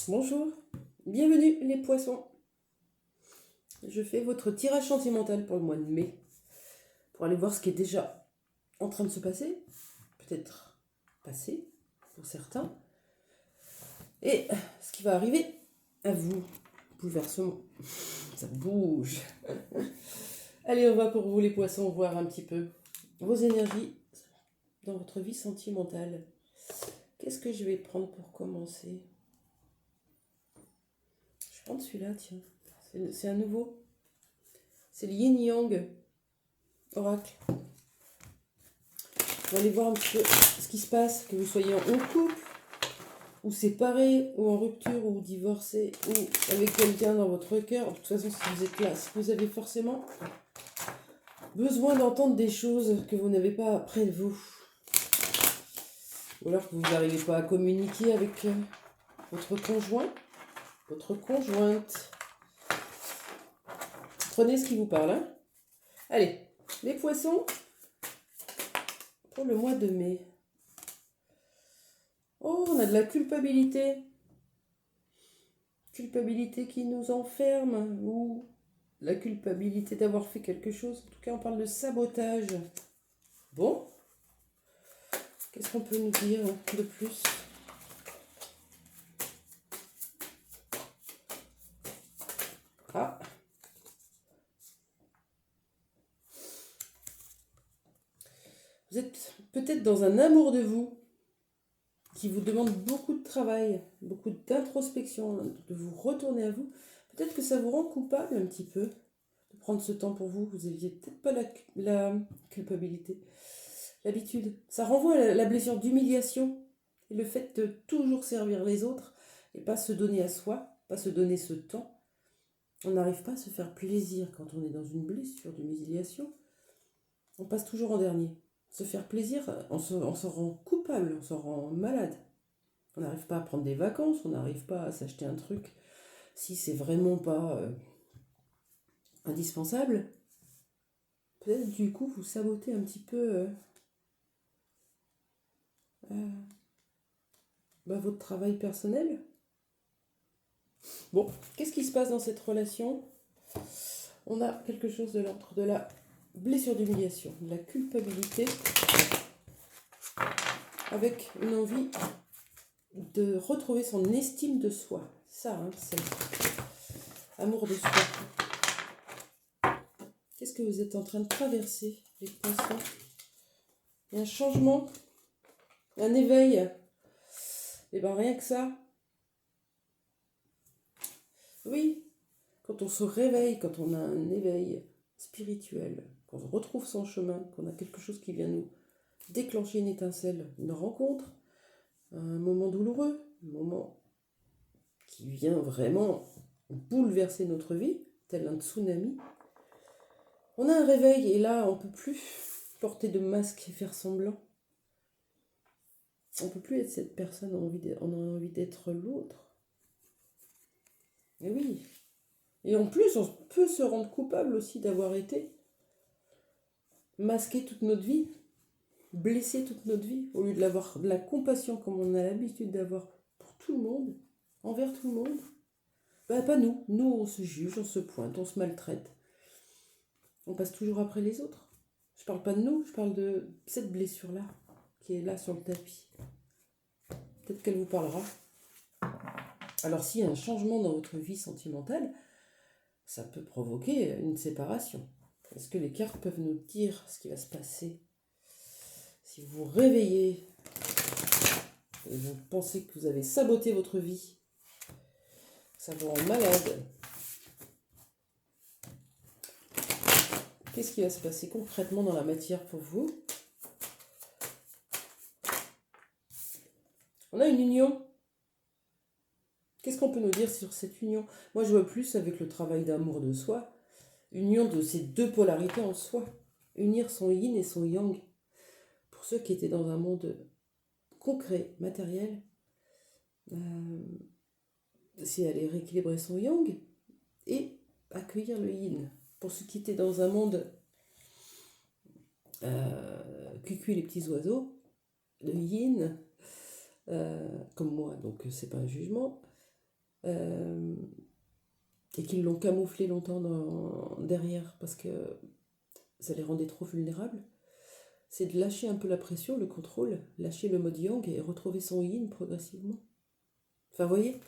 Bonjour, bienvenue les poissons. Je fais votre tirage sentimental pour le mois de mai, pour aller voir ce qui est déjà en train de se passer, peut-être passé pour certains, et ce qui va arriver à vous. Bouleversement, ça bouge. Allez, on va pour vous les poissons voir un petit peu vos énergies dans votre vie sentimentale. Qu'est-ce que je vais prendre pour commencer? Je prends celui-là, tiens. C'est un nouveau. C'est le Yin Yang Oracle. On va aller voir un petit peu ce qui se passe, que vous soyez en couple, ou séparés, ou en rupture, ou divorcé, ou avec quelqu'un dans votre cœur. De toute façon, si vous êtes là, si vous avez forcément besoin d'entendre des choses que vous n'avez pas près de vous, ou alors que vous n'arrivez pas à communiquer avec votre conjoint, votre conjointe. Prenez ce qui vous parle. Hein. Allez, les poissons, pour le mois de mai. Oh, on a de la culpabilité. Culpabilité qui nous enferme, ou la culpabilité d'avoir fait quelque chose. En tout cas, on parle de sabotage. Bon, qu'est-ce qu'on peut nous dire de plus? Ah, vous êtes peut-être dans un amour de vous qui vous demande beaucoup de travail, beaucoup d'introspection, de vous retourner à vous. Peut-être que ça vous rend coupable un petit peu de prendre ce temps pour vous. Vous n'aviez peut-être pas la culpabilité, l'habitude. Ça renvoie à la blessure d'humiliation et le fait de toujours servir les autres et pas se donner à soi, pas se donner ce temps. On n'arrive pas à se faire plaisir quand on est dans une blessure d'humiliation. On passe toujours en dernier. Se faire plaisir, on s'en rend coupable, on s'en rend malade. On n'arrive pas à prendre des vacances, on n'arrive pas à s'acheter un truc si c'est vraiment pas indispensable. Peut-être du coup vous sabotez un petit peu votre travail personnel. Bon, qu'est-ce qui se passe dans cette relation? On a quelque chose de l'ordre de la blessure d'humiliation, de la culpabilité, avec une envie de retrouver son estime de soi. Ça, hein, c'est amour de soi. Qu'est-ce que vous êtes en train de traverser, les poissons? Il y a un changement, un éveil. Et bien rien que ça. Oui, quand on se réveille, quand on a un éveil spirituel, qu'on retrouve son chemin, qu'on a quelque chose qui vient nous déclencher une étincelle, une rencontre, un moment douloureux, un moment qui vient vraiment bouleverser notre vie, tel un tsunami. On a un réveil et là, on ne peut plus porter de masque et faire semblant. On ne peut plus être cette personne, on a envie d'être l'autre. Et oui. Et en plus, on peut se rendre coupable aussi d'avoir été masqué toute notre vie, blessé toute notre vie, au lieu de l'avoir de la compassion comme on a l'habitude d'avoir pour tout le monde, envers tout le monde. Ben, pas nous. Nous, on se juge, on se pointe, on se maltraite. On passe toujours après les autres. Je parle pas de nous, je parle de cette blessure-là, qui est là sur le tapis. Peut-être qu'elle vous parlera. Alors, s'il y a un changement dans votre vie sentimentale, ça peut provoquer une séparation. Est-ce que les cartes peuvent nous dire ce qui va se passer? Si vous vous réveillez et vous pensez que vous avez saboté votre vie, ça vous rend malade, qu'est-ce qui va se passer concrètement dans la matière pour vous? On a une union. Qu'est-ce qu'on peut nous dire sur cette union? Moi, je vois plus avec le travail d'amour de soi, union de ces deux polarités en soi. Unir son yin et son yang. Pour ceux qui étaient dans un monde concret, matériel, c'est aller rééquilibrer son yang et accueillir le yin. Pour ceux qui étaient dans un monde cuicui les petits oiseaux, le yin, comme moi, donc c'est pas un jugement, et qu'ils l'ont camouflé longtemps derrière parce que ça les rendait trop vulnérables, c'est de lâcher un peu la pression, le contrôle, lâcher le mode yang et retrouver son yin progressivement. Enfin, vous voyez,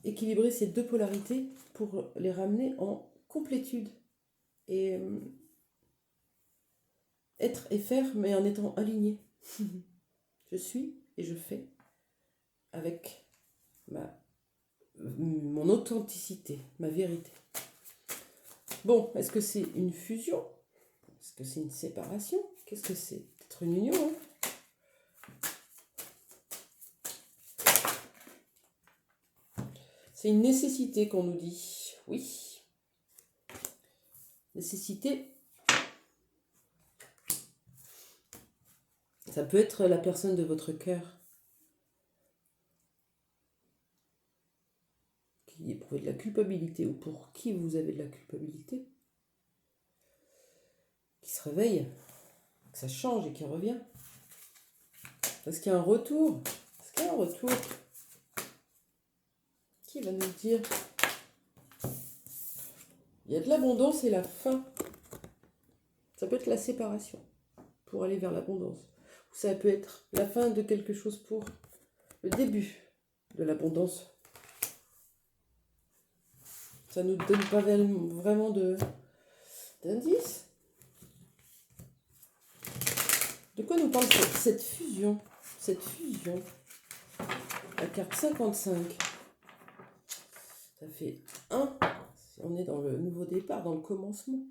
équilibrer ces deux polarités pour les ramener en complétude. Et être et faire, mais en étant aligné. Je suis et je fais avec mon authenticité, ma vérité. Bon, est-ce que c'est une fusion? Est-ce que c'est une séparation? Qu'est-ce que c'est? Peut-être une union, hein? C'est une nécessité qu'on nous dit. Oui. Nécessité. Ça peut être la personne de votre cœur qui éprouve de la culpabilité ou pour qui vous avez de la culpabilité, qui se réveille, que ça change et qui revient. Est-ce qu'il y a un retour? Est-ce qu'il y a un retour? Qui va nous dire? Il y a de l'abondance et la fin. Ça peut être la séparation pour aller vers l'abondance. Ou ça peut être la fin de quelque chose pour le début de l'abondance. Ça ne nous donne pas vraiment d'indice. De quoi nous parle cette fusion? Cette fusion. La carte 55. Ça fait 1. On est dans le nouveau départ, dans le commencement.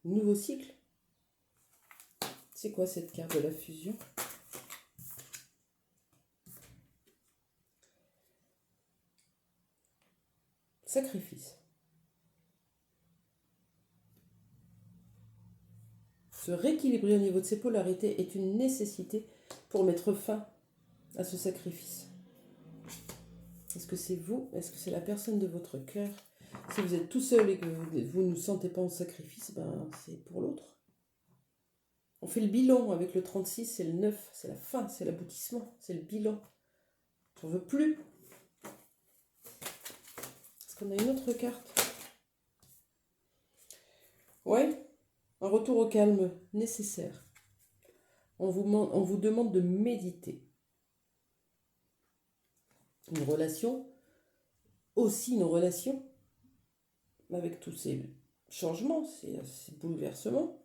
Nouveau cycle. C'est quoi cette carte de la fusion? Sacrifice. Se rééquilibrer au niveau de ses polarités est une nécessité pour mettre fin à ce sacrifice. Est-ce que c'est vous? Est-ce que c'est la personne de votre cœur? Si vous êtes tout seul et que vous ne sentez pas en sacrifice, ben c'est pour l'autre. On fait le bilan avec le 36, c'est le 9, c'est la fin, c'est l'aboutissement, c'est le bilan. On ne veut plus. Est-ce qu'on a une autre carte? Ouais, un retour au calme nécessaire. On vous demande de méditer. Une relation, aussi une relation, avec tous ces changements, ces bouleversements,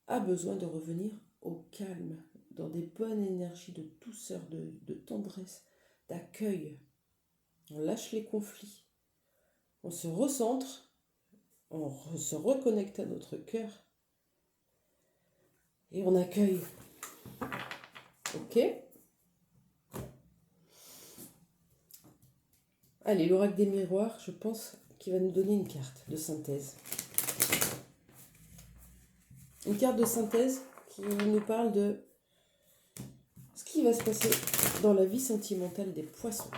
a besoin de revenir au calme, dans des bonnes énergies de douceur, de tendresse, d'accueil. On lâche les conflits, on se recentre, on se reconnecte à notre cœur et on accueille. Ok? Allez, l'oracle des miroirs, je pense qu'il va nous donner une carte de synthèse. Une carte de synthèse qui nous parle de ce qui va se passer dans la vie sentimentale des poissons.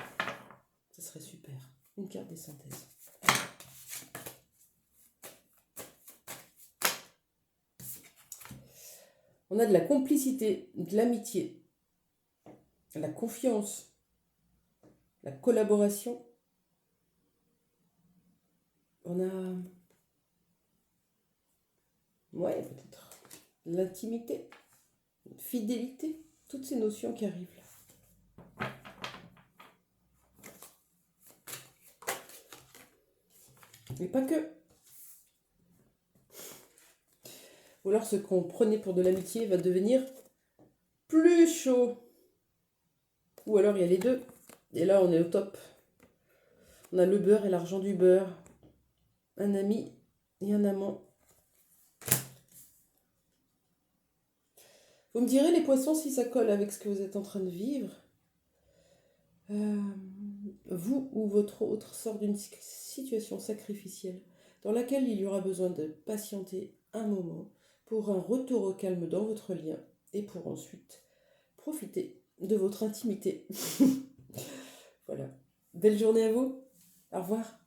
Ce serait super. Une carte de synthèse. On a de la complicité, de l'amitié, la confiance, la collaboration. On a, ouais, peut-être l'intimité, la fidélité, toutes ces notions qui arrivent là. Mais pas que. Ou alors ce qu'on prenait pour de l'amitié va devenir plus chaud. Ou alors il y a les deux. Et là on est au top. On a le beurre et l'argent du beurre. Un ami et un amant. Vous me direz les poissons si ça colle avec ce que vous êtes en train de vivre. Vous ou votre autre sort d'une situation sacrificielle dans laquelle il y aura besoin de patienter un moment pour un retour au calme dans votre lien et pour ensuite profiter de votre intimité. Voilà. Belle journée à vous. Au revoir.